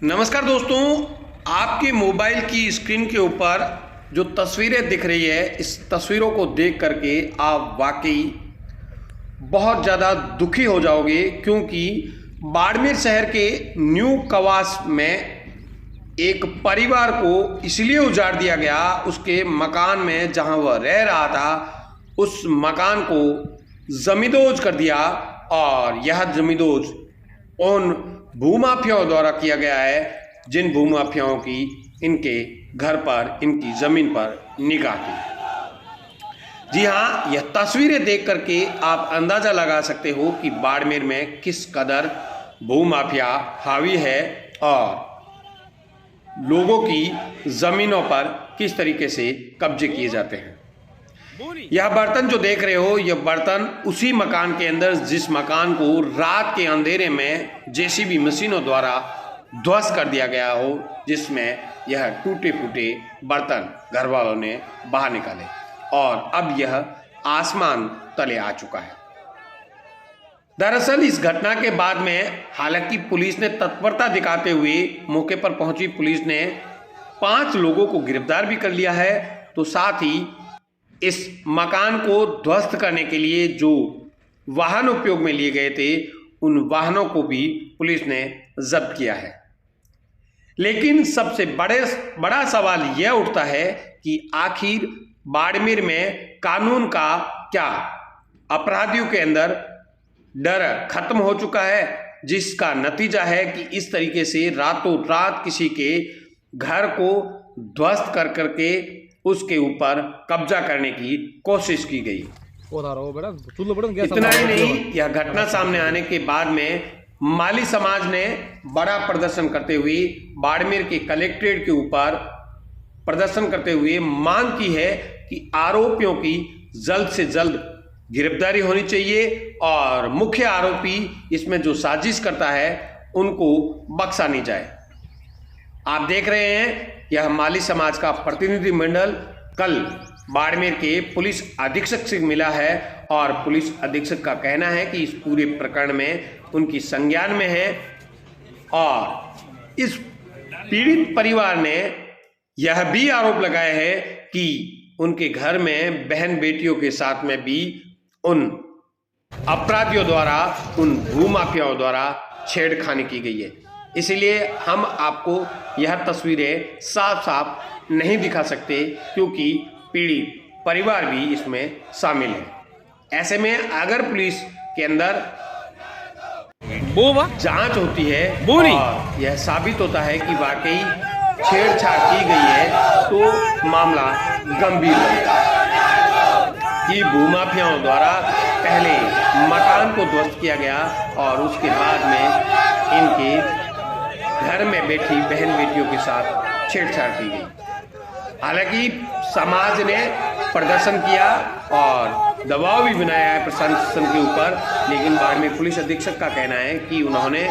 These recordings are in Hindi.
नमस्कार दोस्तों, आपके मोबाइल की स्क्रीन के ऊपर जो तस्वीरें दिख रही है, इस तस्वीरों को देख करके आप वाकई बहुत ज़्यादा दुखी हो जाओगे, क्योंकि बाड़मेर शहर के न्यू कवास में एक परिवार को इसलिए उजाड़ दिया गया, उसके मकान में जहां वह रह रहा था उस मकान को जमींदोज कर दिया। और यह जमींदोज उन भूमाफियाओं द्वारा किया गया है जिन भूमाफियाओं की इनके घर पर, इनकी ज़मीन पर निगाह थी। जी हाँ, यह तस्वीरें देख करके आप अंदाज़ा लगा सकते हो कि बाड़मेर में किस कदर भूमाफिया हावी है और लोगों की ज़मीनों पर किस तरीके से कब्जे किए जाते हैं। यह बर्तन जो देख रहे हो, यह बर्तन उसी मकान के अंदर, जिस मकान को रात के अंधेरे में जेसीबी मशीनों द्वारा ध्वस्त कर दिया गया हो, जिसमें यह टूटे फूटे बर्तन घर वालों ने बाहर निकाले और अब यह आसमान तले आ चुका है। दरअसल इस घटना के बाद में हालांकि पुलिस ने तत्परता दिखाते हुए मौके पर पहुंची पुलिस ने 5 लोगों को गिरफ्तार भी कर लिया है। तो साथ ही इस मकान को ध्वस्त करने के लिए जो वाहन उपयोग में लिए गए थे, उन वाहनों को भी पुलिस ने जब्त किया है। लेकिन सबसे बड़ा सवाल यह उठता है कि आखिर बाड़मेर में कानून का क्या, अपराधियों के अंदर डर खत्म हो चुका है, जिसका नतीजा है कि इस तरीके से रातों रात किसी के घर को ध्वस्त कर करके उसके ऊपर कब्जा करने की कोशिश की गई। इतना ही नहीं, यह घटना सामने आने के बाद में माली समाज ने बड़ा प्रदर्शन करते हुए बाड़मेर के कलेक्ट्रेट के ऊपर प्रदर्शन करते हुए मांग की है कि आरोपियों की जल्द से जल्द गिरफ्तारी होनी चाहिए और मुख्य आरोपी इसमें जो साजिश करता है उनको बख्शा नहीं जाए। आप देख रहे हैं, यह माली समाज का प्रतिनिधिमंडल कल बाड़मेर के पुलिस अधीक्षक से मिला है और पुलिस अधीक्षक का कहना है कि इस पूरे प्रकरण में उनकी संज्ञान में है और इस पीड़ित परिवार ने यह भी आरोप लगाया है कि उनके घर में बहन बेटियों के साथ में भी उन अपराधियों द्वारा, उन भूमाफियाओं द्वारा छेड़खानी की गई है। इसलिए हम आपको यह तस्वीरें साफ साफ नहीं दिखा सकते, क्योंकि पीड़ित परिवार भी इसमें शामिल है। ऐसे में अगर पुलिस के अंदर जांच होती है और यह साबित होता है कि वाकई छेड़छाड़ की गई है, तो मामला गंभीर होगा कि भूमाफियाओं द्वारा पहले मकान को ध्वस्त किया गया और उसके बाद में इनके घर में बैठी बहन बेटियों के साथ छेड़छाड़ की गई। हालांकि समाज ने प्रदर्शन किया और दबाव भी बनाया है प्रशासन के ऊपर, लेकिन बाड़मेर पुलिस अधीक्षक का कहना है कि उन्होंने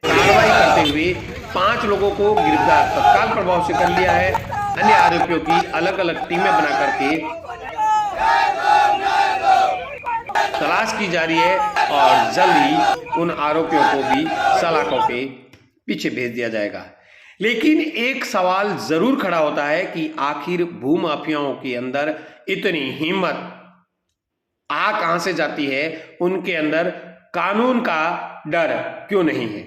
कार्रवाई करते हुए 5 लोगों को गिरफ्तार तत्काल प्रभाव से कर लिया है। अन्य आरोपियों की अलग अलग टीमें बना करके तलाश की जा रही है और जल्द ही उन आरोपियों को भी सलाखों के पीछे भेज दिया जाएगा। लेकिन एक सवाल जरूर खड़ा होता है कि आखिर भूमाफियाओं के अंदर इतनी हिम्मत कहां से जाती है, उनके अंदर कानून का डर क्यों नहीं है।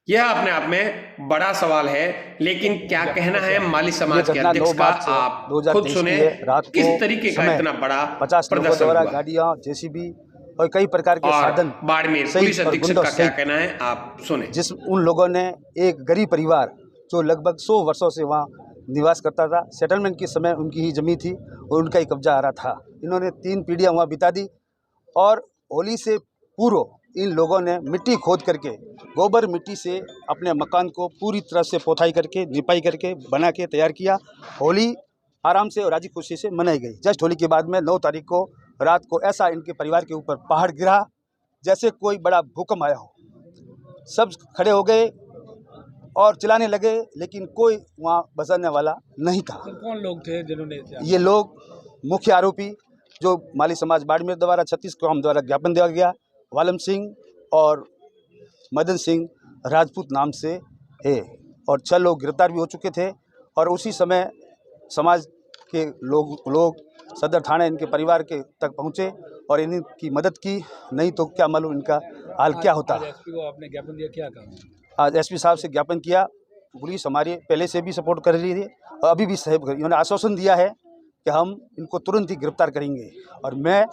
यह अपने आप में बड़ा सवाल है। लेकिन क्या कहना है माली समाज के अध्यक्ष का, आप खुद सुने किस तरीके का इतना बड़ा प्रदर्शन हुआ। गाड़ियां, जेसीबी और कई प्रकार के साधन बाड़मेर पुलिस अधीक्षक का क्या कहना है, आप सुने। जिस उन लोगों ने एक गरीब परिवार जो लगभग 100 वर्षों से वहाँ निवास करता था, सेटलमेंट के समय उनकी ही जमीन थी और उनका ही कब्जा आ रहा था। इन्होंने 3 पीढ़ियाँ वहाँ बिता दी और होली से पूर्व इन लोगों ने मिट्टी खोद करके, गोबर मिट्टी से अपने मकान को पूरी तरह से पोताई करके, निपाई करके, बना के तैयार किया। होली आराम से और राजी खुशी से मनाई गई। जस्ट होली के बाद में 9 तारीख को रात को ऐसा इनके परिवार के ऊपर पहाड़ गिरा जैसे कोई बड़ा भूकंप आया हो। सब खड़े हो गए और चिल्लाने लगे, लेकिन कोई वहाँ बचाने वाला नहीं था। कौन लोग थे जिन्होंने? ये लोग मुख्य आरोपी जो माली समाज बाड़मेर द्वारा 36 कौम द्वारा ज्ञापन दिया गया, वालम सिंह और मदन सिंह राजपूत नाम से है और 6 लोग गिरफ्तार भी हो चुके थे। और उसी समय समाज के लोग सदर थाने इनके परिवार के तक पहुँचे और इनकी मदद की, नहीं तो क्या मालूम इनका हाल क्या होता। आज एसपी को आपने ज्ञापन दिया, क्या काम? आज एसपी साहब से ज्ञापन किया। पुलिस हमारी पहले से भी सपोर्ट कर रही थी और अभी भी सहयोग कर रही है। इन्होंने आश्वासन दिया है कि हम इनको तुरंत ही गिरफ्तार करेंगे। और मैं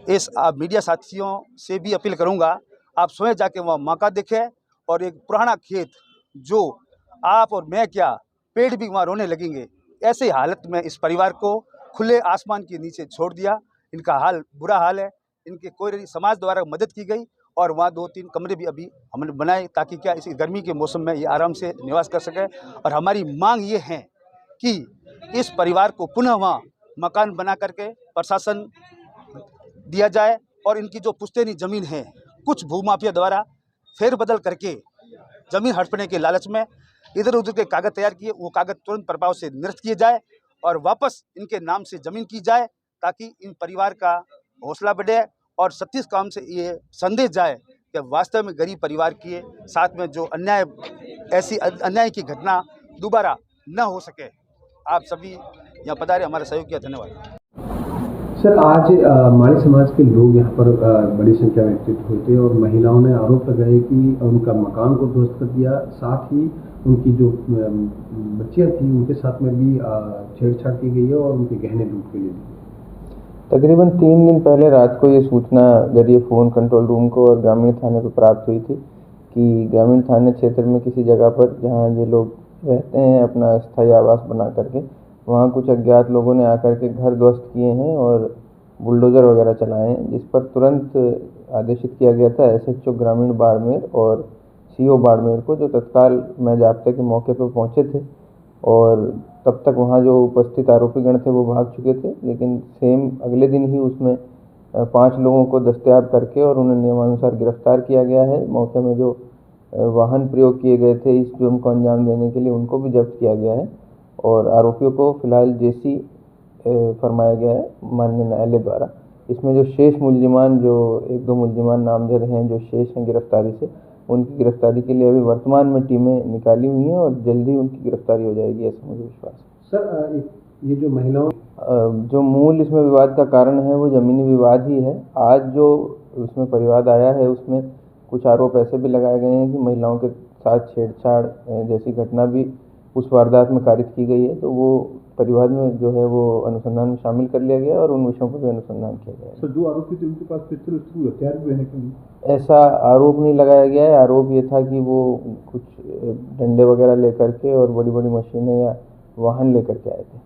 इस आप मीडिया साथियों से भी अपील करूंगा, आप स्वयं जाके वहाँ मौका देखें और एक पुराना खेत जो आप और मैं क्या पेड़ भी वहाँ रोने लगेंगे, ऐसे हालत में इस परिवार को खुले आसमान के नीचे छोड़ दिया। इनका हाल बुरा हाल है। इनके कोई समाज द्वारा मदद की गई और वहाँ 2-3 कमरे भी अभी हमने बनाए ताकि क्या इस गर्मी के मौसम में ये आराम से निवास कर सके। और हमारी मांग ये है कि इस परिवार को पुनः वहाँ मकान बना करके प्रशासन दिया जाए और इनकी जो पुश्तैनी ज़मीन है, कुछ भूमाफिया द्वारा फेरबदल करके ज़मीन हड़पने के लालच में इधर उधर के कागज़ तैयार किए, वो कागज़ तुरंत प्रभाव से निरस्त किए जाए और वापस इनके नाम से ज़मीन की जाए ताकि इन परिवार का हौसला बढ़े और सतीश काम से ये संदेश जाए कि वास्तव में गरीब परिवार के साथ में जो ऐसी अन्याय की घटना दोबारा न हो सके। आप सभी यहाँ पधारे, हमारा सहयोग किया, धन्यवाद। सर, आज हमारे समाज के लोग यहाँ पर बड़ी संख्या में एकत्रित हुए थे और महिलाओं ने आरोप लगाए कि उनका मकान को ध्वस्त कर दिया, साथ ही उनकी जो बच्चियाँ थी उनके साथ में भी छेड़छाड़ की गई है और उनके गहने लूट के लिए। तकरीबन 3 दिन पहले रात को ये सूचना जरिए फ़ोन कंट्रोल रूम को और ग्रामीण थाने को प्राप्त हुई थी कि ग्रामीण थाने क्षेत्र में किसी जगह पर जहाँ ये लोग रहते हैं अपना स्थायी आवास बना करके, वहाँ कुछ अज्ञात लोगों ने आकर के घर ध्वस्त किए हैं और बुलडोज़र वगैरह चलाए हैं, जिस पर तुरंत आदेशित किया गया था एसएचओ ग्रामीण बाड़मेर और सीओ बाड़मेर को, जो तत्काल मैं जाब्ते के मौके पर पहुँचे थे। और तब तक वहाँ जो उपस्थित आरोपीगण थे वो भाग चुके थे, लेकिन सेम अगले दिन ही उसमें 5 लोगों को दस्तयाब करके और उन्हें नियमानुसार गिरफ्तार किया गया है। मौके में जो वाहन प्रयोग किए गए थे इस जुर्म को अंजाम देने के लिए, उनको भी जब्त किया गया है और आरोपियों को फिलहाल जेसी फरमाया गया है माननीय न्यायालय द्वारा। इसमें जो शेष मुलजिमान, जो 1-2 मुलजिमान नामजद हैं जो शेष हैं गिरफ्तारी से, उनकी गिरफ्तारी के लिए अभी वर्तमान में टीमें निकाली हुई हैं और जल्दी उनकी गिरफ्तारी हो जाएगी, ऐसा मुझे विश्वास है। सर, ये जो महिलाओं जो मूल इसमें विवाद का कारण है वो ज़मीनी विवाद ही है। आज जो उसमें परिवाद आया है उसमें कुछ आरोप ऐसे भी लगाए गए हैं कि महिलाओं के साथ छेड़छाड़ जैसी घटना भी उस वारदात में कारित की गई है, तो वो परिवाद में जो है वो अनुसंधान में शामिल कर लिया गया और उन विषयों पर भी अनुसंधान किया गया है। सर, जो आरोपी थे उनके पास पिस्तौल हथियार भी है क्यों? ऐसा आरोप नहीं लगाया गया है। आरोप ये था कि वो कुछ डंडे वगैरह लेकर के और बड़ी बड़ी मशीनें या वाहन लेकर के आए थे।